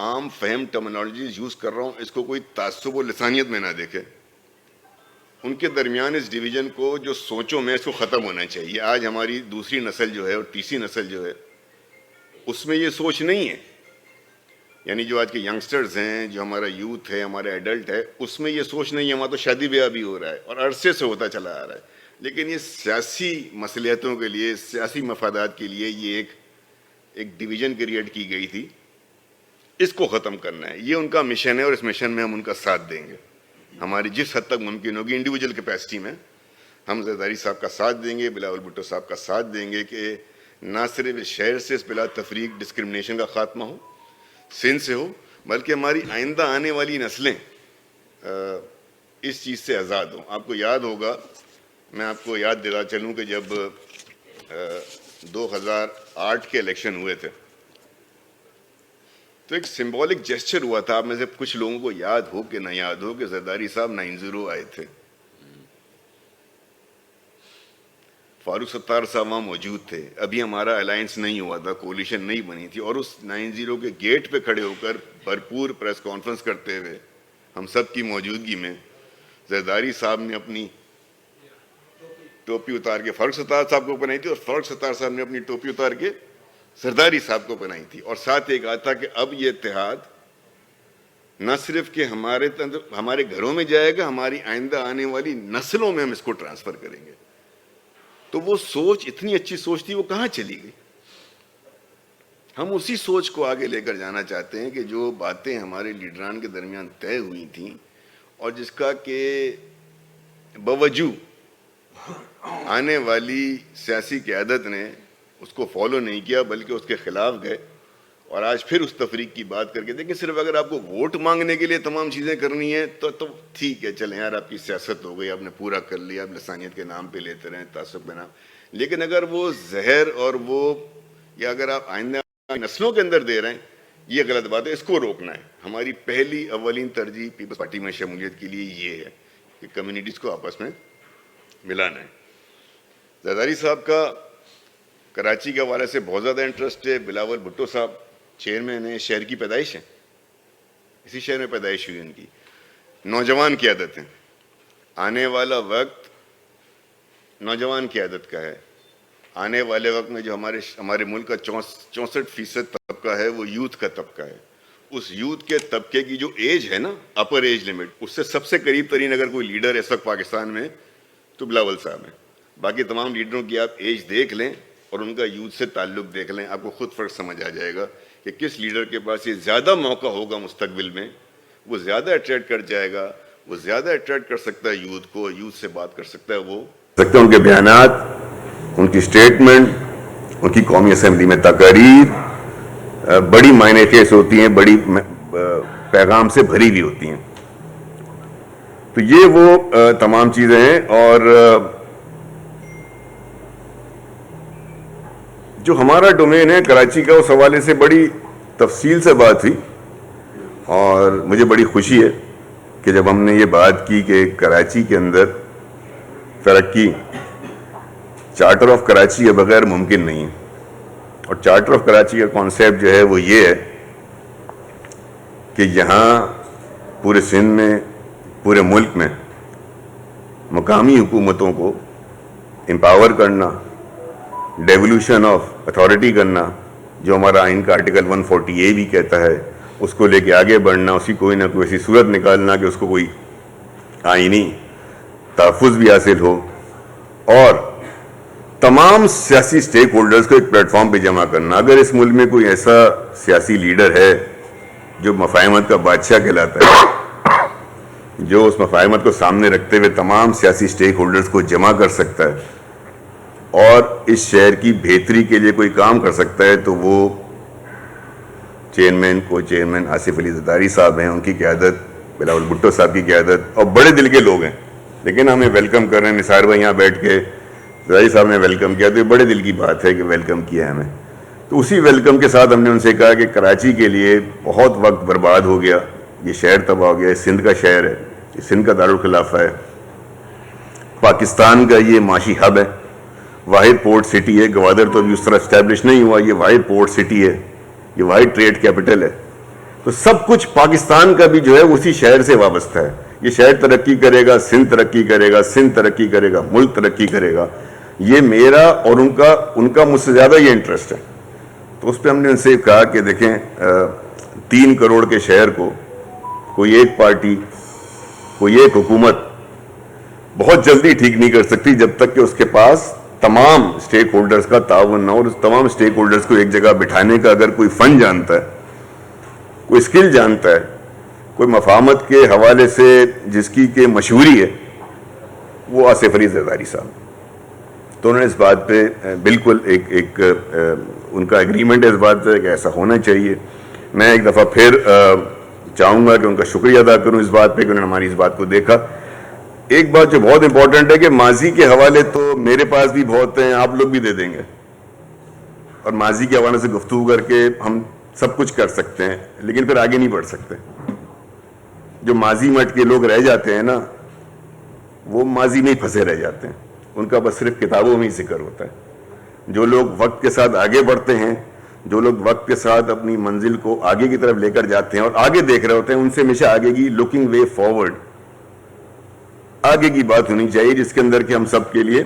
عام فہم terminologies use کر رہا ہوں اس کو کوئی تعصب و لسانیت میں نہ دیکھے. ان کے درمیان اس ڈویژن کو جو سوچوں میں اس کو ختم ہونا چاہیے. آج ہماری دوسری نسل جو ہے اور تیسری نسل جو ہے اس میں یہ سوچ نہیں ہے. یعنی جو آج کے ینگسٹرز ہیں, جو ہمارا یوتھ ہے, ہمارا ایڈلٹ ہے, اس میں یہ سوچ نہیں ہے. ہمارا تو شادی بیاہ بھی ہو رہا ہے اور عرصے سے ہوتا چلا آ رہا ہے, لیکن یہ سیاسی مصلحتوں کے لیے, سیاسی مفادات کے لیے یہ ایک ڈویژن کریٹ کی گئی تھی. اس کو ختم کرنا ہے, یہ ان کا مشن ہے اور اس مشن میں ہم ان کا ساتھ دیں گے. ہماری جس حد تک ممکن ہوگی انڈیویجول کیپیسٹی میں ہم زرداری صاحب کا ساتھ دیں گے, بلاول بھٹو صاحب کا ساتھ دیں گے کہ نہ صرف اس شہر سے اس بلا تفریق ڈسکرمنیشن کا خاتمہ ہو, سندھ سے ہو, بلکہ ہماری آئندہ آنے والی نسلیں اس چیز سے آزاد ہوں. آپ کو یاد ہوگا, میں آپ کو یاد دلا چلوں کہ جب 2008 کے الیکشن ہوئے تھے تو ایک سمبولک جیسچر ہوا تھا. آپ میں سے کچھ لوگوں کو یاد ہو کہ نہ یاد ہو کہ زرداری صاحب 9-0 آئے تھے, فاروق ستار صاحب وہاں موجود تھے. ابھی ہمارا الائنس نہیں ہوا تھا, کولیشن نہیں بنی تھی, اور اس 9-0 کے گیٹ پہ کھڑے ہو کر بھرپور پریس کانفرنس کرتے ہوئے ہم سب کی موجودگی میں زرداری صاحب نے اپنی ٹوپی اتار کے فاروق ستار صاحب کو پہنائی تھی اور فاروق ستار صاحب نے اپنی ٹوپی اتار کے زرداری صاحب کو پہنائی تھی. اور ساتھ یہ کہا تھا کہ اب یہ اتحاد نہ صرف کہ ہمارے گھروں میں جائے گا, ہماری آئندہ آنے والی نسلوں میں ہم اس کو ٹرانسفر کریں گے. تو وہ سوچ اتنی اچھی سوچ تھی, وہ کہاں چلی گئی؟ ہم اسی سوچ کو آگے لے کر جانا چاہتے ہیں کہ جو باتیں ہمارے لیڈران کے درمیان طے ہوئی تھیں اور جس کا کہ باوجود آنے والی سیاسی قیادت نے اس کو فالو نہیں کیا بلکہ اس کے خلاف گئے, اور آج پھر اس تفریق کی بات کر کے دیکھیں. صرف اگر آپ کو ووٹ مانگنے کے لیے تمام چیزیں کرنی ہیں تو ٹھیک ہے, چلیں یار آپ کی سیاست ہو گئی, آپ نے پورا کر لیا, آپ لسانیت کے نام پہ لیتے رہیں, تعصب کے نام. لیکن اگر وہ زہر اور وہ یا اگر آپ آئندہ نسلوں کے اندر دے رہے ہیں, یہ غلط بات ہے. اس کو روکنا ہے. ہماری پہلی اولین ترجیح پیپلز پارٹی میں شمولیت کے لیے یہ ہے کہ کمیونٹیز کو آپس میں ملانا ہے. زرداری صاحب کا کراچی کے حوالے سے بہت زیادہ انٹرسٹ ہے. بلاول بھٹو صاحب چیئرمین ہیں, شہر کی پیدائش ہیں, اسی شہر میں پیدائش ہوئی ان کی. نوجوان قیادت ہیں. آنے والا وقت نوجوان قیادت کا ہے. آنے والے وقت میں جو ہمارے ملک کا 64% طبقہ ہے وہ یوتھ کا طبقہ ہے. اس یوتھ کے طبقے کی جو ایج ہے نا, اپر ایج لمٹ, اس سے سب سے قریب ترین اگر کوئی لیڈر اس وقت پاکستان میں تو بلاول صاحب ہیں. باقی تمام لیڈروں کی آپ ایج دیکھ لیں اور ان کا یوتھ سے تعلق دیکھ لیں, آپ کو خود فرق سمجھ آ جائے گا کہ کس لیڈر کے پاس یہ زیادہ موقع ہوگا مستقبل میں, وہ زیادہ اٹریکٹ کر جائے گا, وہ زیادہ اٹریکٹ کر سکتا ہے یوتھ کو, یوتھ سے بات کر سکتا ہے. وہ ان کے بیانات, ان کی سٹیٹمنٹ, ان کی قومی اسمبلی میں تقاریر بڑی معنی خیز ہوتی ہیں, بڑی پیغام سے بھری ہوئی ہوتی ہیں. تو یہ وہ تمام چیزیں ہیں. اور جو ہمارا ڈومین ہے کراچی کا, اس حوالے سے بڑی تفصیل سے بات ہوئی, اور مجھے بڑی خوشی ہے کہ جب ہم نے یہ بات کی کہ کراچی کے اندر ترقی چارٹر آف کراچی کے بغیر ممکن نہیں ہے. اور چارٹر آف کراچی کا کانسیپٹ جو ہے وہ یہ ہے کہ یہاں پورے سندھ میں, پورے ملک میں مقامی حکومتوں کو امپاور کرنا, ڈیولوشن آف اتھارٹی کرنا, جو ہمارا آئین کا آرٹیکل 140A بھی کہتا ہے, اس کو لے کے آگے بڑھنا, اسی کوئی نہ کوئی ایسی صورت نکالنا کہ اس کو کوئی آئینی تحفظ بھی حاصل ہو, اور تمام سیاسی سٹیک ہولڈرز کو ایک پلیٹ فارم پہ جمع کرنا. اگر اس ملک میں کوئی ایسا سیاسی لیڈر ہے جو مفاہمت کا بادشاہ کہلاتا ہے, جو اس مفاہمت کو سامنے رکھتے ہوئے تمام سیاسی سٹیک ہولڈرز کو جمع کر سکتا ہے اور اس شہر کی بہتری کے لیے کوئی کام کر سکتا ہے, تو وہ چیئرمین آصف علی زرداری صاحب ہیں. ان کی قیادت, بلاول بھٹو صاحب کی قیادت, اور بڑے دل کے لوگ ہیں. لیکن ہمیں ویلکم کر رہے ہیں, نثار بھائی یہاں بیٹھ کے زرداری صاحب نے ویلکم کیا, تو یہ بڑے دل کی بات ہے کہ ویلکم کیا ہے ہمیں. تو اسی ویلکم کے ساتھ ہم نے ان سے کہا کہ کراچی کے لیے بہت وقت برباد ہو گیا, یہ شہر تباہ ہو گیا, یہ سندھ کا شہر ہے, یہ سندھ کا دارالخلافہ ہے, پاکستان کا یہ معاشی ہب ہے, واحد پورٹ سٹی ہے. گوادر تو ابھی اس طرح اسٹیبلش نہیں ہوا, یہ واحد پورٹ سٹی ہے, یہ واحد ٹریڈ کیپٹل ہے. تو سب کچھ پاکستان کا بھی جو ہے اسی شہر سے وابستہ ہے. یہ شہر ترقی کرے گا، سندھ ترقی کرے گا، سندھ ترقی کرے گا، ملک ترقی کرے گا. یہ میرا اور ان کا مجھ سے زیادہ یہ انٹرسٹ ہے. تو اس پہ ہم نے ان سے کہا کہ دیکھیں 3 کروڑ کے شہر کو کوئی ایک پارٹی، کوئی ایک حکومت بہت جلدی ٹھیک نہیں کر سکتی جب تک کہ اس کے پاس تمام سٹیک ہولڈرز کا تعاون نہ ہو. اور اس تمام سٹیک ہولڈرز کو ایک جگہ بٹھانے کا اگر کوئی فن جانتا ہے، کوئی اسکل جانتا ہے، کوئی مفاہمت کے حوالے سے جس کی کہ مشہوری ہے، وہ آصف علی زرداری صاحب. تو انہوں نے اس بات پہ بالکل ایک ان کا ایگریمنٹ ہے اس بات پہ کہ ایسا ہونا چاہیے. میں ایک دفعہ پھر چاہوں گا کہ ان کا شکریہ ادا کروں اس بات پہ کہ انہوں نے ہماری اس بات کو دیکھا. ایک بات جو بہت امپورٹنٹ ہے کہ ماضی کے حوالے تو میرے پاس بھی بہت ہیں، آپ لوگ بھی دے دیں گے، اور ماضی کے حوالے سے گفتگو کر کے ہم سب کچھ کر سکتے ہیں، لیکن پھر آگے نہیں بڑھ سکتے. جو ماضی مٹ کے لوگ رہ جاتے ہیں نا، وہ ماضی میں ہی پھنسے رہ جاتے ہیں، ان کا بس صرف کتابوں میں ہی ذکر ہوتا ہے. جو لوگ وقت کے ساتھ آگے بڑھتے ہیں، جو لوگ وقت کے ساتھ اپنی منزل کو آگے کی طرف لے کر جاتے ہیں اور آگے دیکھ رہے ہوتے ہیں، ان سے ہمیشہ آگے کی لوکنگ وے فارورڈ، آگے کی بات ہونی چاہیے جس کے اندر کہ ہم سب کے لیے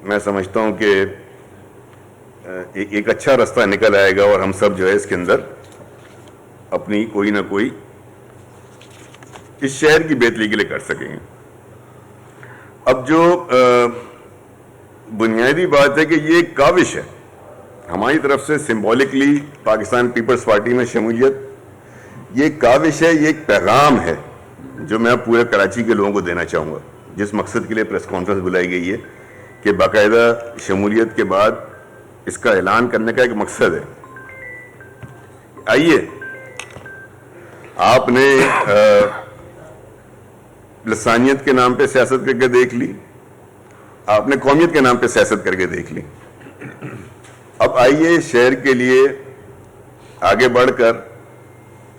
میں سمجھتا ہوں کہ ایک اچھا راستہ نکل آئے گا اور ہم سب جو ہے اس کے اندر اپنی کوئی نہ کوئی اس شہر کی بہتری کے لیے کر سکیں گے. اب جو بنیادی بات ہے کہ یہ ایک کاوش ہے ہماری طرف سے سمبولکلی پاکستان پیپلز پارٹی میں شمولیت. یہ ایک کاوش ہے، یہ ایک پیغام ہے جو میں پورے کراچی کے لوگوں کو دینا چاہوں گا، جس مقصد کے لیے پریس کانفرنس بلائی گئی ہے کہ باقاعدہ شمولیت کے بعد اس کا اعلان کرنے کا ایک مقصد ہے. آئیے، آپ نے لسانیت کے نام پہ سیاست کر کے دیکھ لی، آپ نے قومیت کے نام پہ سیاست کر کے دیکھ لی. اب آئیے شہر کے لیے آگے بڑھ کر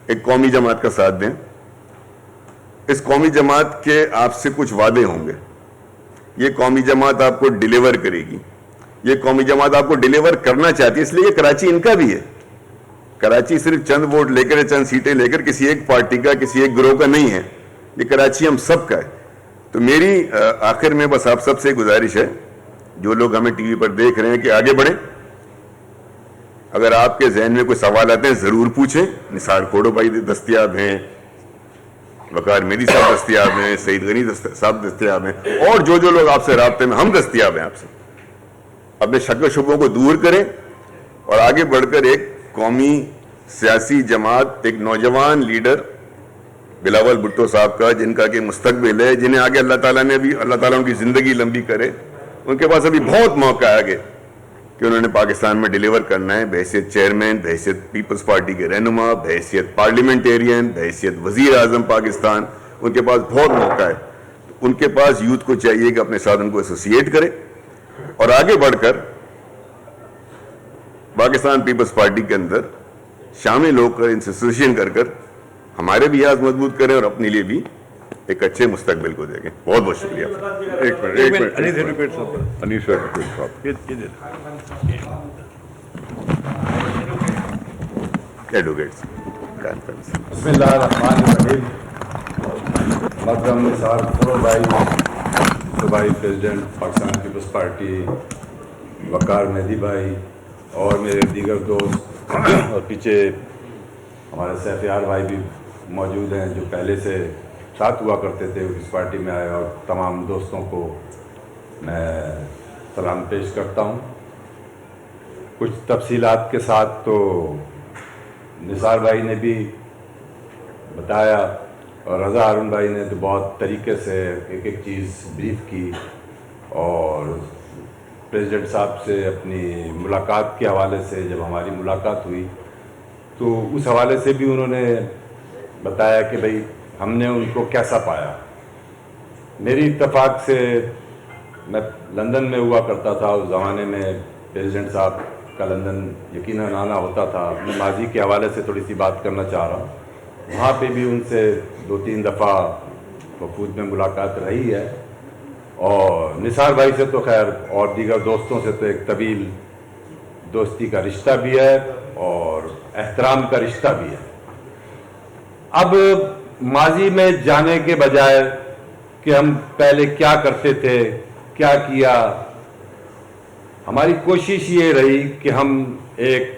ایک قومی جماعت کا ساتھ دیں. اس قومی جماعت کے آپ سے کچھ وعدے ہوں گے. یہ قومی جماعت آپ کو ڈیلیور کرے گی. یہ قومی جماعت آپ کو ڈیلیور کرنا چاہتی ہے، اس لیے کراچی ان کا بھی ہے. کراچی صرف چند ووٹ لے کر، چند سیٹیں لے کر کسی ایک پارٹی کا، کسی ایک گروہ کا نہیں ہے. یہ کراچی ہم سب کا ہے. تو میری آخر میں بس آپ سب سے گزارش ہے، جو لوگ ہمیں ٹی وی پر دیکھ رہے ہیں، کہ آگے بڑھیں. اگر آپ کے ذہن میں کوئی سوال آتے ہیں ضرور پوچھیں. نثار کھوڑو بھائی دستیاب ہیں، وقار میری صاحب دستیاب ہیں، سعید غنی صاحب دستیاب ہیں، اور جو لوگ آپ سے رابطے میں، ہم دستیاب ہیں آپ سے. اپنے شک و شبوں کو دور کریں اور آگے بڑھ کر ایک قومی سیاسی جماعت، ایک نوجوان لیڈر بلاول بھٹو صاحب کا، جن کا کہ مستقبل ہے، جنہیں آگے اللہ تعالیٰ ان کی زندگی لمبی کرے. ان کے پاس ابھی بہت موقع ہے آگے کہ انہوں نے پاکستان میں ڈیلیور کرنا ہے، بحیثیت چیئرمین، بحیثیت پیپلز پارٹی کے رہنما، بحیثیت پارلیمنٹیرین، بحیثیت وزیر اعظم پاکستان. ان کے پاس بہت موقع ہے. ان کے پاس یوتھ کو چاہیے کہ اپنے ساتھ ان کو ایسوسیٹ کرے اور آگے بڑھ کر پاکستان پیپلز پارٹی کے اندر شامل ہو کر، انسٹیٹیوشن کر ہمارے بھی آز مضبوط کریں اور اپنے لیے بھی ایک اچھے مستقبل کو دیکھیں. بہت بہت شکریہ. انیس صاحب ایڈوکیٹس کانفرنس. بسم اللہ الرحمن الرحیم. محترم نثار کھوڑو بھائی، صوبائی پریزیڈنٹ پاکستان پیپلز پارٹی، وقار مہدی بھائی اور میرے دیگر دوست، اور پیچھے ہمارے سیف یار بھائی بھی موجود ہیں جو پہلے سے ساتھ ہوا کرتے تھے، اس پارٹی میں آئے، اور تمام دوستوں کو میں سلام پیش کرتا ہوں. کچھ تفصیلات کے ساتھ تو نثار بھائی نے بھی بتایا اور رضا ہارون بھائی نے تو بہت طریقے سے ایک ایک چیز بریف کی، اور پریزیڈنٹ صاحب سے اپنی ملاقات کے حوالے سے جب ہماری ملاقات ہوئی تو اس حوالے سے بھی انہوں نے بتایا کہ بھئی ہم نے ان کو کیسا پایا. میری اتفاق سے میں لندن میں ہوا کرتا تھا اس زمانے میں، پریزیڈنٹ صاحب کا لندن یقیناً آنا ہوتا تھا. میں ماضی کے حوالے سے تھوڑی سی بات کرنا چاہ رہا ہوں. وہاں پہ بھی ان سے 2-3 دفعہ وفود میں ملاقات رہی ہے، اور نثار بھائی سے تو خیر اور دیگر دوستوں سے تو ایک طویل دوستی کا رشتہ بھی ہے اور احترام کا رشتہ بھی ہے. اب ماضی میں جانے کے بجائے کہ ہم پہلے کیا کرتے تھے, کیا کیا, ہماری کوشش یہ رہی کہ ہم ایک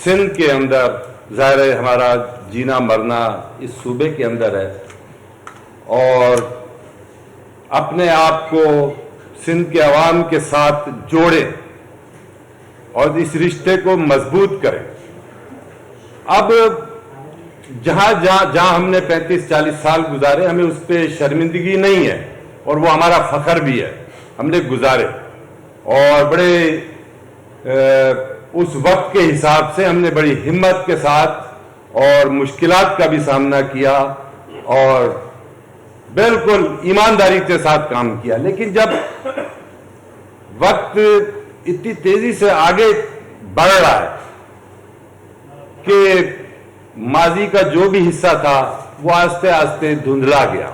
سندھ کے اندر, ظاہر ہے ہمارا جینا مرنا اس صوبے کے اندر ہے, اور اپنے آپ کو سندھ کے عوام کے ساتھ جوڑیں اور اس رشتے کو مضبوط کریں. اب جہاں ہم نے 35-40 سال گزارے, ہمیں اس پہ شرمندگی نہیں ہے اور وہ ہمارا فخر بھی ہے. ہم نے گزارے اور بڑے اس وقت کے حساب سے ہم نے بڑی ہمت کے ساتھ اور مشکلات کا بھی سامنا کیا اور بالکل ایمانداری کے ساتھ کام کیا. لیکن جب وقت اتنی تیزی سے آگے بڑھ رہا ہے کہ ماضی کا جو بھی حصہ تھا وہ آہستہ آہستہ دھندلا گیا,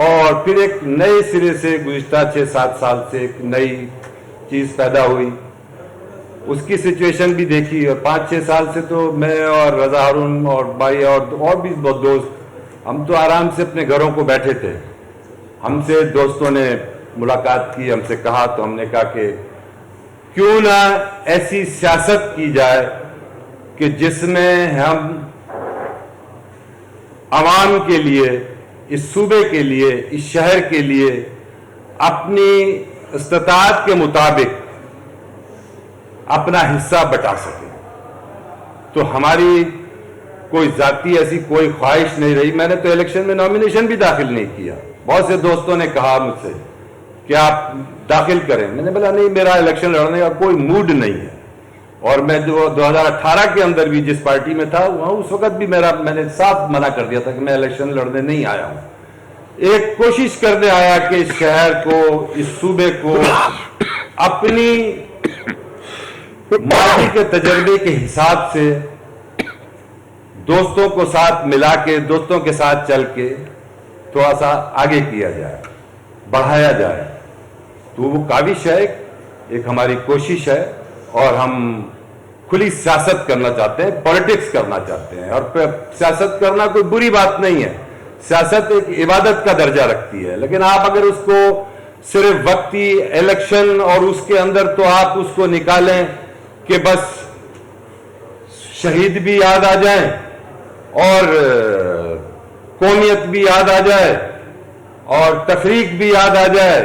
اور پھر ایک نئے سرے سے گزشتہ 6-7 سال سے ایک نئی چیز پیدا ہوئی. اس کی سچویشن بھی دیکھی, اور 5-6 سال سے تو میں اور رضا ہارون اور بھائی اور بھی بہت دوست, ہم تو آرام سے اپنے گھروں کو بیٹھے تھے. ہم سے دوستوں نے ملاقات کی, ہم سے کہا تو ہم نے کہا کہ کیوں نہ ایسی سیاست کی جائے کہ جس میں ہم عوام کے لیے, اس صوبے کے لیے, اس شہر کے لیے اپنی استطاعت کے مطابق اپنا حصہ بٹا سکیں. تو ہماری کوئی ذاتی ایسی کوئی خواہش نہیں رہی. میں نے تو الیکشن میں نامینیشن بھی داخل نہیں کیا. بہت سے دوستوں نے کہا مجھ سے کہ آپ داخل کریں, میں نے بولا نہیں, میرا الیکشن لڑنے کا کوئی موڈ نہیں ہے. اور میں جو 2018 کے اندر بھی جس پارٹی میں تھا وہاں اس وقت بھی میں نے صاف منع کر دیا تھا کہ میں الیکشن لڑنے نہیں آیا ہوں. ایک کوشش کرنے آیا کہ اس شہر کو, اس صوبے کو اپنی ماضی کے تجربے کے حساب سے دوستوں کو ساتھ ملا کے, دوستوں کے ساتھ چل کے تھوڑا سا آگے کیا جائے, بڑھایا جائے. تو وہ کاوش ہے, ایک ہماری کوشش ہے, اور ہم کھلی سیاست کرنا چاہتے ہیں, پولیٹکس کرنا چاہتے ہیں. اور سیاست کرنا کوئی بری بات نہیں ہے, سیاست ایک عبادت کا درجہ رکھتی ہے. لیکن آپ اگر اس کو صرف وقتی الیکشن اور اس کے اندر تو آپ اس کو نکالیں کہ بس شہید بھی یاد آ جائیں اور قومیت بھی یاد آ جائے اور تفریق بھی یاد آ جائے,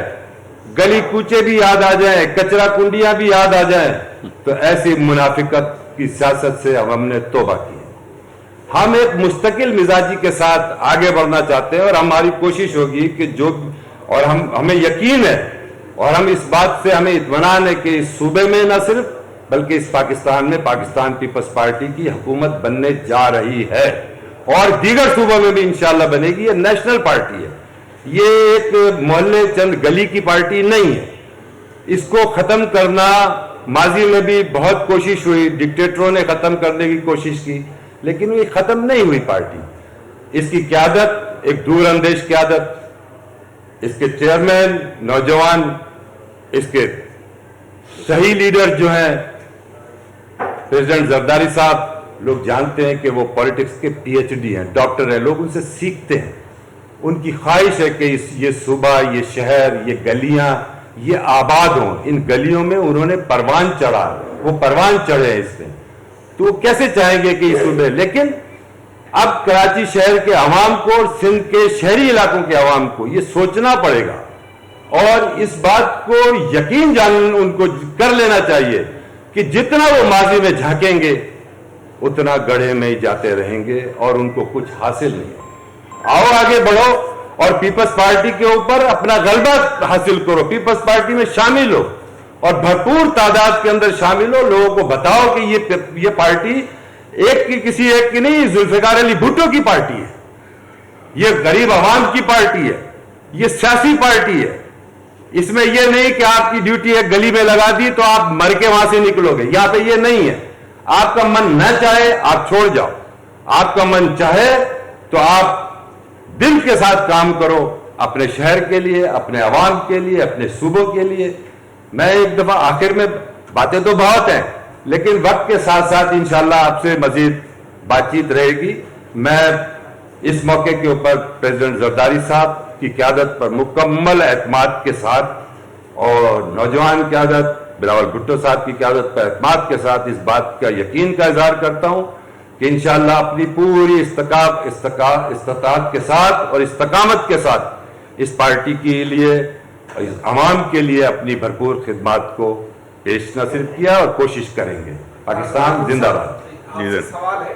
گلی کوچے بھی یاد آ جائیں, کچرا کنڈیاں بھی یاد آ جائیں, تو ایسی منافقت کی سیاست سے ہم نے توبہ کی. ہم ایک مستقل مزاجی کے ساتھ آگے بڑھنا چاہتے ہیں, اور ہماری کوشش ہوگی کہ اور ہمیں یقین ہے اور ہم اس بات سے ہمیں اطمینان ہے کہ اس صوبے میں نہ صرف بلکہ اس پاکستان میں پاکستان پیپلز پارٹی کی حکومت بننے جا رہی ہے, اور دیگر صوبوں میں بھی انشاءاللہ بنے گی. یہ نیشنل پارٹی ہے, یہ ایک محلے چند گلی کی پارٹی نہیں ہے. اس کو ختم کرنا ماضی میں بھی بہت کوشش ہوئی, ڈکٹیٹروں نے ختم کرنے کی کوشش کی, لیکن یہ ختم نہیں ہوئی پارٹی. اس کی قیادت ایک دور اندیش قیادت, اس کے چیئرمین نوجوان, اس کے صحیح لیڈر جو ہیں پریزیڈنٹ زرداری صاحب, لوگ جانتے ہیں کہ وہ پولیٹکس کے PhD ہیں, ڈاکٹر ہیں, لوگ ان سے سیکھتے ہیں. ان کی خواہش ہے کہ یہ صوبہ, یہ شہر, یہ گلیاں یہ آباد ہوں. ان گلیوں میں انہوں نے پروان چڑھا, وہ پروان چڑھے ہیں اس میں, تو وہ کیسے چاہیں گے کہ یہ صوبے. لیکن اب کراچی شہر کے عوام کو اور سندھ کے شہری علاقوں کے عوام کو یہ سوچنا پڑے گا, اور اس بات کو یقین ان کو کر لینا چاہیے کہ جتنا وہ ماضی میں جھانکیں گے اتنا گڑھے میں ہی جاتے رہیں گے اور ان کو کچھ حاصل نہیں. آؤ آگے بڑھو اور پیپلز پارٹی کے اوپر اپنا غلبہ حاصل کرو, پیپلز پارٹی میں شامل ہو اور بھرپور تعداد کے اندر شامل ہو. لوگوں کو بتاؤ کہ یہ پارٹی کسی ایک کی نہیں, ذوالفقار علی بھٹو کی پارٹی ہے, یہ غریب عوام کی پارٹی ہے, یہ سیاسی پارٹی ہے. اس میں یہ نہیں کہ آپ کی ڈیوٹی ایک گلی میں لگا دی تو آپ مر کے وہاں سے نکلو گے. یہاں پہ یہ نہیں ہے. آپ کا من نہ چاہے آپ چھوڑ جاؤ, آپ کا من چاہے تو آپ دل کے ساتھ کام کرو, اپنے شہر کے لیے, اپنے عوام کے لیے, اپنے صوبوں کے لیے. میں ایک دفعہ آخر میں باتیں تو بہت ہیں لیکن وقت کے ساتھ ساتھ انشاءاللہ آپ سے مزید بات چیت رہے گی. میں اس موقع کے اوپر پریزیڈنٹ زرداری صاحب کی قیادت پر مکمل اعتماد کے ساتھ اور نوجوان قیادت بلاول بھٹو صاحب کی قیادت پر اعتماد کے ساتھ اس بات کا یقین کا اظہار کرتا ہوں کہ انشاءاللہ اپنی پوری استطاعت کے ساتھ اور استقامت کے ساتھ اس پارٹی کے لیے اس عوام کے لیے اپنی بھرپور خدمات کو پیش نہ صرف کیا اور کوشش کریں گے. پاکستان زندہ باد. جی سر. سوال ہے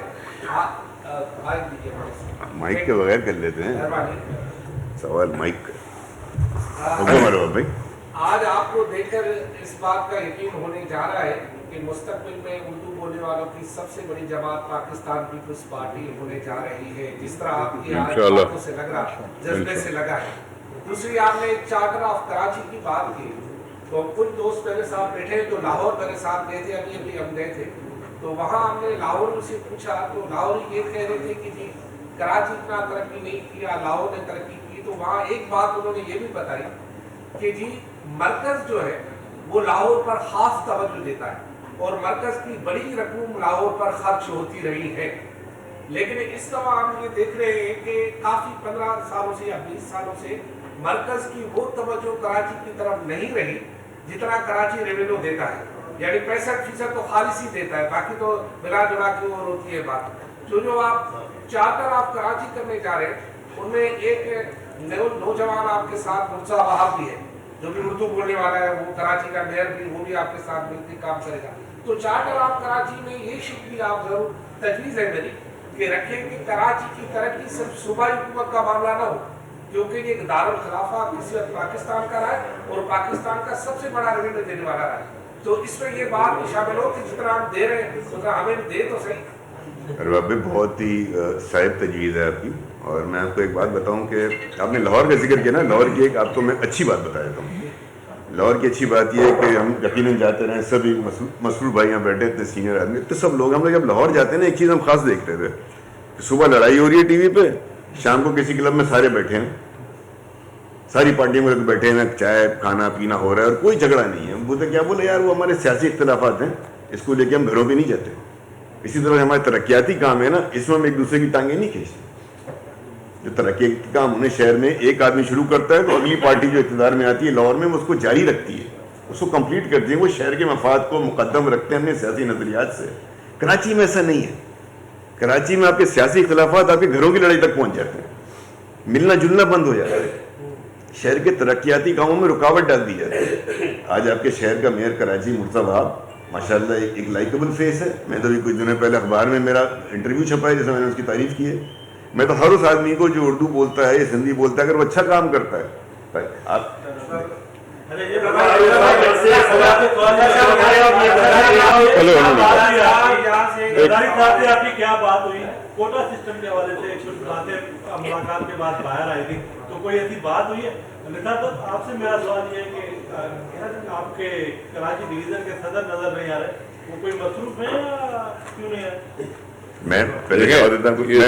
مائک کے بغیر کر لیتے ہیں سوال. مائک بھائی. آج آپ کو دیکھ کر اس بات کا یقین ہونے جا رہا ہے کہ مستقبل میں اردو بولنے والوں کی سب سے بڑی جماعت پاکستان پیپلز پارٹی ہونے جا رہی ہے, جس طرح آپ کی آج باتوں سے لگ رہا, جذبے سے لگا ہے. دوسری آپ نے چارٹر آف کراچی کی بات کی, تو کچھ دوست میرے ساتھ بیٹھے جو لاہور میرے ساتھ گئے تھے, ابھی ہم گئے تھے, تو وہاں ہم نے لاہور سے پوچھا تو لاہور یہ کہہ رہے تھے کہ جی کراچی اتنا ترقی نہیں کیا, لاہور نے ترقی کی. تو وہاں ایک بات انہوں نے یہ بھی بتائی کہ جی مرکز جو ہے وہ لاہور پر خاص توجہ دیتا ہے اور مرکز کی بڑی رقم لاہور پر خرچ ہوتی رہی ہے. لیکن اس دفعہ ہم یہ دیکھ رہے ہیں کہ کافی 15 سالوں سے یا 20 سالوں سے مرکز کی وہ توجہ کراچی کی طرف نہیں رہی جتنا کراچی ریونیو دیتا ہے. یعنی 65% تو خالص ہی دیتا ہے, باقی تو ملا جلا کے اور ہوتی ہے بات. جو آپ چارٹر آپ کراچی کرنے جا رہے ہیں ان میں ایک نوجوان آپ کے ساتھ مرزا وہاب بھی ہے جو بھی اردو بولنے والا ہے, وہ کراچی کا میئر بھی, وہ بھی آپ کے ساتھ مل کے کام کرے گا. تو چارٹر آپ کراچی میں یہ شک بھی آپ ضرور تجویز ہے میری کہ رکھیں کہ کراچی کی ترقی صرف صوبائی حکومت کا معاملہ نہ ہو, کیونکہ یہ دارالخلافہ کسی وقت پاکستان کا رہا ہے اور پاکستان کا سب سے بڑا ریونیو دینے والا رہا ہے. تو اس میں یہ بات بھی شامل ہو کہ جتنا ہم دے رہے ہیں اتنا ہمیں دے تو صحیح. ارباب بھائی بہت ہی صاحب تجویز ہے آپ کی, اور میں آپ کو ایک بات بتاؤں کہ آپ نے لاہور کا ذکر کیا نا, لاہور کی ایک آپ کو میں اچھی بات بتا دیتا ہوں. لاہور کی اچھی بات یہ ہے کہ ہم یقیناً جاتے رہے, سبھی مسرور بھائی یہاں بیٹھے اتنے سینئر آدمی, تو سب لوگ ہم لوگ جب لاہور جاتے ہیں نا ایک چیز ہم خاص دیکھتے تھے کہ صبح لڑائی ہو رہی ہے ٹی وی پہ, شام کو کسی کلب میں سارے بیٹھے ہیں, ساری پارٹیوں میں بیٹھے ہیں, چائے کھانا پینا ہو رہا ہے اور کوئی جھگڑا نہیں ہے. ہم بولتے کیا بولے یار وہ ہمارے سیاسی اختلافات ہیں, اس کو لے کے ہم گھروں پہ نہیں جاتے. اسی طرح ہمارے ترقیاتی کام ہے نا, اس میں ہم ایک دوسرے کی ٹانگیں نہیں کھینچتے. جو ترقی کام انہیں شہر میں ایک آدمی شروع کرتا ہے تو اگلی پارٹی جو اقتدار میں آتی ہے لاہور میں, وہ اس کو جاری رکھتی ہے, اس کو کمپلیٹ کرتی ہے. وہ شہر کے مفاد کو مقدم رکھتے ہیں اپنے سیاسی نظریات سے. کراچی میں ایسا نہیں ہے. کراچی میں آپ کے سیاسی اختلافات آپ کے گھروں کی لڑائی تک پہنچ جاتے ہیں, ملنا جلنا بند ہو جاتا ہے, شہر کے ترقیاتی کاموں میں رکاوٹ ڈال دی جاتی ہے. آج آپ کے شہر کا میئر کراچی مرزا وہاب ماشاءاللہ ایک لائکیبل فیس ہے. میں تو ابھی کچھ دنوں پہلے اخبار میں میرا انٹرویو چھپا ہے جس میں نے اس کی تعریف کی ہے. میں تو ہر اس آدمی کو جو اردو بولتا ہے یا ہندی بولتا ہے اگر وہ اچھا کام کرتا ہے آپ کیا بات ہوئی کوٹا سسٹم کے حوالے سے, کچھ باتیں ملاقات کے بعد باہر آئی تھی, تو کوئی ایسی بات ہوئی ہے؟ آپ سے میرا سوال یہ ہے کہ آپ کے کراچی ڈویژن کے صدر نظر نہیں آ رہے, وہ کوئی مصروف ہے یا کیوں نہیں ہے؟ میں پہلے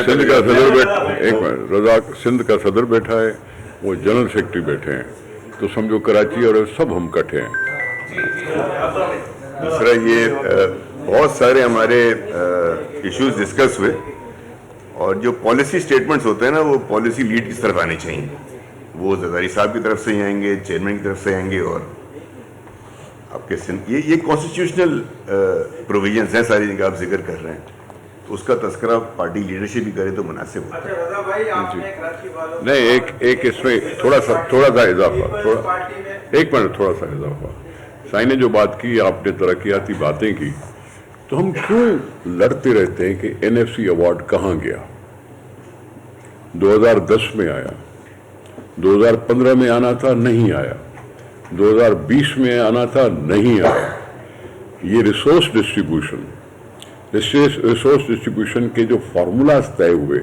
سندھ کا صدر بیٹھا, ایک منٹ, رزاق سندھ کا صدر بیٹھا ہے, وہ جنرل سیکرٹری بیٹھے ہیں, تو سمجھو کراچی اور سب ہم کٹھے ہیں. دوسرا یہ بہت سارے ہمارے ایشوز ڈسکس ہوئے, اور جو پالیسی سٹیٹمنٹس ہوتے ہیں نا وہ پالیسی لیڈ کس طرف آنے چاہیے. وہ زرداری صاحب کی طرف سے ہی آئیں گے, چیئرمین کی طرف سے آئیں گے, اور آپ کے یہ کانسٹیٹیوشنل پروویژنس ہیں ساری جگہ آپ ذکر کر رہے ہیں, تو اس کا تذکرہ پارٹی لیڈرشپ بھی کرے تو مناسب ہوتا ہے. نہیں, ایک اس میں تھوڑا سا اضافہ, ایک منٹ, تھوڑا سا اضافہ. سائن نے جو بات کی, آپ نے ترقیاتی باتیں کی, تو ہم کیوں لڑتے رہتے ہیں کہ این ایف سی ایوارڈ کہاں گیا؟ 2010 میں آیا, 2015 میں آنا تھا نہیں آیا, 2020 میں آنا تھا نہیں آیا. یہ ریسورس ڈسٹریبیوشن کے جو فارمولاز طے ہوئے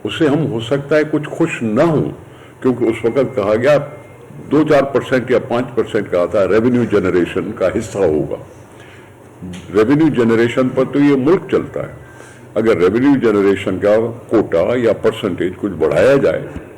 اس سے ہم ہو سکتا ہے کچھ خوش نہ ہوں, کیونکہ اس وقت کہا گیا 2-4% یا 5% کا آتا ہے ریونیو جنریشن کا حصہ ہوگا. ریونیو جنریشن پر تو یہ ملک چلتا ہے. اگر ریونیو جنریشن کا کوٹا یا پرسنٹیج کچھ بڑھایا جائے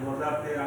2013,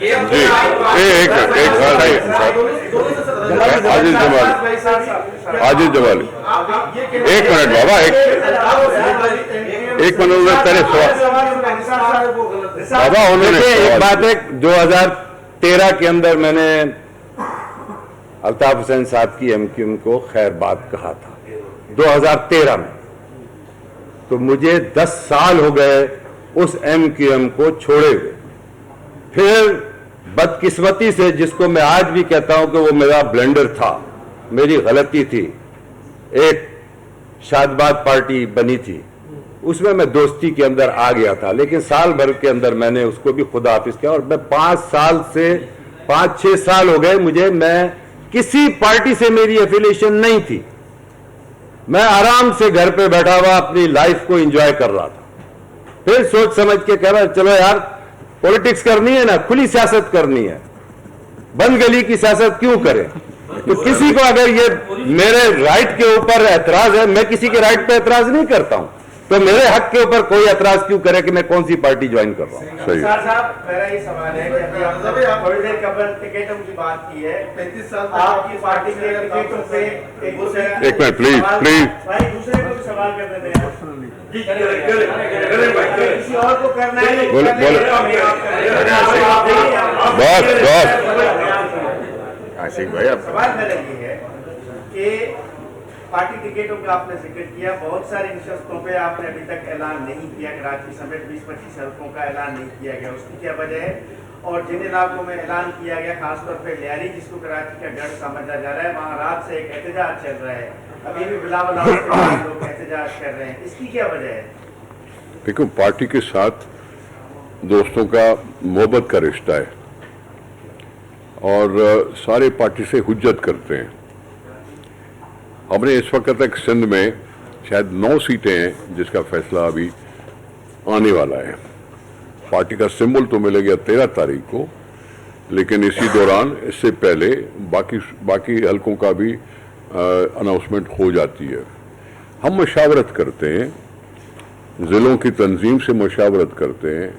جی ایک عاجز جمالی ایک منٹ بابا ایک منٹ پہلے بابا انہوں نے ایک بات ہے 2013 کے اندر میں نے الطاف حسین صاحب کی ایم کیو ایم کو خیر بات کہا تھا 2013 میں، تو مجھے 10 سال ہو گئے اس ایم کیو ایم کو چھوڑے ہوئے. پھر بدقسمتی سے، جس کو میں آج بھی کہتا ہوں کہ وہ میرا بلنڈر تھا، میری غلطی تھی، ایک شاد باد پارٹی بنی تھی، اس میں دوستی کے اندر آ گیا تھا، لیکن سال بھر کے اندر میں نے اس کو بھی خدا حافظ کیا. اور میں 5-6 سال ہو گئے مجھے، میں کسی پارٹی سے میری ایفیلیشن نہیں تھی، میں آرام سے گھر پہ بیٹھا ہوا اپنی لائف کو انجوائے کر رہا تھا. پھر سوچ سمجھ کے کہہ رہا چلو یار پولیٹکس کرنی ہے نا، کھلی سیاست کرنی ہے، بند گلی کی سیاست کیوں کریں. تو کسی کو اگر یہ میرے رائٹ کے اوپر اعتراض ہے، میں کسی کے رائٹ پہ اعتراض نہیں کرتا ہوں، تو میرے حق کے اوپر کوئی اعتراض کیوں کرے کہ میں کون سی پارٹی جوائن کر رہا ہوں. صحیح. صاحب میرا یہ سوال ہے کہ آپ تھوڑی دیر قبل ٹکٹوں کی بات کی ہے، 35 سال آپ کی پارٹی کے ٹکٹوں پہ ایک منٹ پلیز بھائی دوسرے کو بھی سوال کر دیتے ہیں. کسی اور کو کرنا ہے عاشق بھائی آپ سوال میرا یہ ہے کہ پارٹی ٹکٹوں کا آپ نے ذکر کیا، بہت ساری نشستوں پہ آپ نے ابھی تک اعلان نہیں کیا، کراچی سمیت 20-25 حلقوں کا اعلان نہیں کیا گیا، اس کی کیا وجہ ہے؟ اور جن علاقوں میں اعلان کیا گیا، خاص طور پہ لیاری جس کو کراچی کا گڑھ سمجھا جا رہا ہے، وہاں رات سے ایک احتجاج چل رہا ہے، ابھی بھی بلاول لوگ احتجاج کر رہے ہیں، اس کی کیا وجہ ہے؟ دیکھو پارٹی کے ساتھ دوستوں کا محبت کا رشتہ ہے اور سارے پارٹی سے حجت کرتے ہیں. ہم نے اس وقت تک سندھ میں شاید 9 سیٹیں ہیں جس کا فیصلہ ابھی آنے والا ہے. پارٹی کا سمبل تو ملے گا 13 تاریخ کو، لیکن اسی دوران اس سے پہلے باقی حلقوں کا بھی اناؤنسمنٹ ہو جاتی ہے. ہم مشاورت کرتے ہیں، ضلعوں کی تنظیم سے مشاورت کرتے ہیں،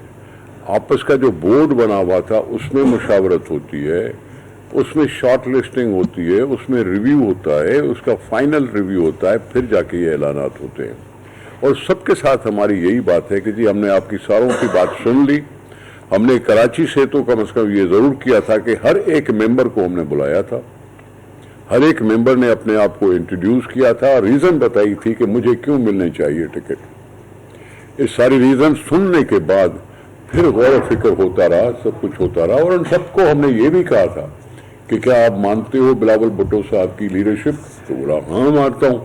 آپس کا جو بورڈ بنا ہوا تھا اس میں مشاورت ہوتی ہے، اس میں شارٹ لسٹنگ ہوتی ہے، اس میں ریویو ہوتا ہے، اس کا فائنل ریویو ہوتا ہے، پھر جا کے یہ اعلانات ہوتے ہیں. اور سب کے ساتھ ہماری یہی بات ہے کہ جی ہم نے آپ کی ساروں کی بات سن لی. ہم نے کراچی سے تو کم از کم یہ ضرور کیا تھا کہ ہر ایک ممبر کو ہم نے بلایا تھا، ہر ایک ممبر نے اپنے آپ کو انٹروڈیوس کیا تھا، ریزن بتائی تھی کہ مجھے کیوں ملنے چاہیے ٹکٹ. اس ساری ریزن سننے کے بعد پھر غور و فکر ہوتا رہا، سب کچھ ہوتا رہا، اور ان سب کو ہم نے یہ بھی کہا تھا کہ کیا آپ مانتے ہو بلاول بھٹو صاحب کی لیڈرشپ؟ تو بولا ہاں مانتا ہوں.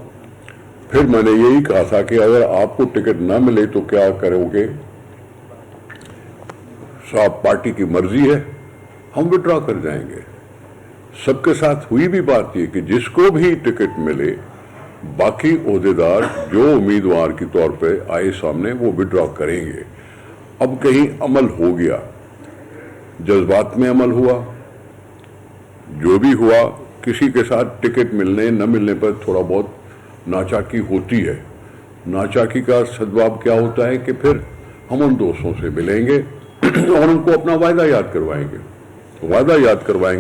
پھر میں نے یہی کہا تھا کہ اگر آپ کو ٹکٹ نہ ملے تو کیا کرو گے؟ صاحب پارٹی کی مرضی ہے، ہم وڈرا کر جائیں گے. سب کے ساتھ ہوئی بھی بات یہ کہ جس کو بھی ٹکٹ ملے، باقی عہدیدار جو امیدوار کے طور پہ آئے سامنے وہ وڈرا کریں گے. اب کہیں عمل ہو گیا، جذبات میں عمل ہوا، جو بھی ہوا، کسی کے ساتھ ٹکٹ ملنے نہ ملنے پر تھوڑا بہت ناچاکی ہوتی ہے. ناچاکی کا سدباب کیا ہوتا ہے کہ پھر ہم ان دوستوں سے ملیں گے اور ان کو اپنا وعدہ یاد کروائیں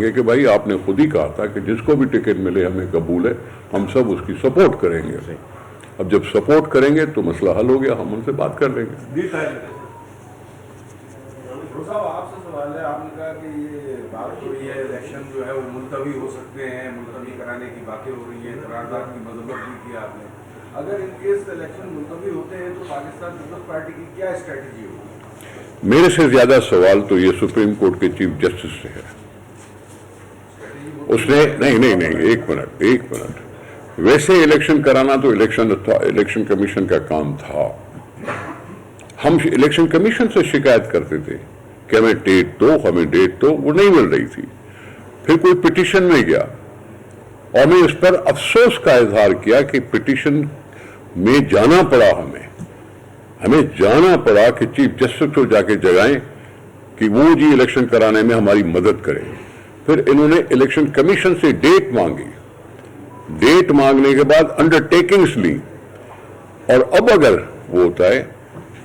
گے کہ بھائی آپ نے خود ہی کہا تھا کہ جس کو بھی ٹکٹ ملے ہمیں قبول ہے، ہم سب اس کی سپورٹ کریں گے. اب جب سپورٹ کریں گے تو مسئلہ حل ہو گیا، ہم ان سے بات کر لیں گے. صاحب آپ سے سوال ہے، آپ نے کہا کہ یہ بات ہو رہی ہے الیکشن جو ہے وہ ملتوی ہو سکتے ہیں، ملتوی کرانے کی باتیں ہو رہی ہیں، قرارداد کی مذمت بھی کی آپ نے. اگر ان کیس الیکشن ملتوی ہوتے ہیں تو پاکستان پیپلز پارٹی کی کیا اسٹریٹجی ہوگی؟ میرے سے زیادہ سوال تو یہ سپریم کورٹ کے چیف جسٹس سے ہے. اس نے نہیں ایک منٹ ویسے الیکشن کرانا تو الیکشن کمیشن کا کام تھا. ہم الیکشن کمیشن سے شکایت کرتے تھے کہ ہمیں ڈیٹ دو، وہ نہیں مل رہی تھی. پھر کوئی پٹیشن میں گیا اور میں اس پر افسوس کا اظہار کیا کہ پٹیشن میں جانا پڑا، ہمیں جانا پڑا کہ چیف جسٹس کو جا کے جگائیں کہ وہ جی الیکشن کرانے میں ہماری مدد کریں. پھر انہوں نے الیکشن کمیشن سے ڈیٹ مانگی، ڈیٹ مانگنے کے بعد انڈر ٹیکنگز لی، اور اب اگر وہ ہوتا ہے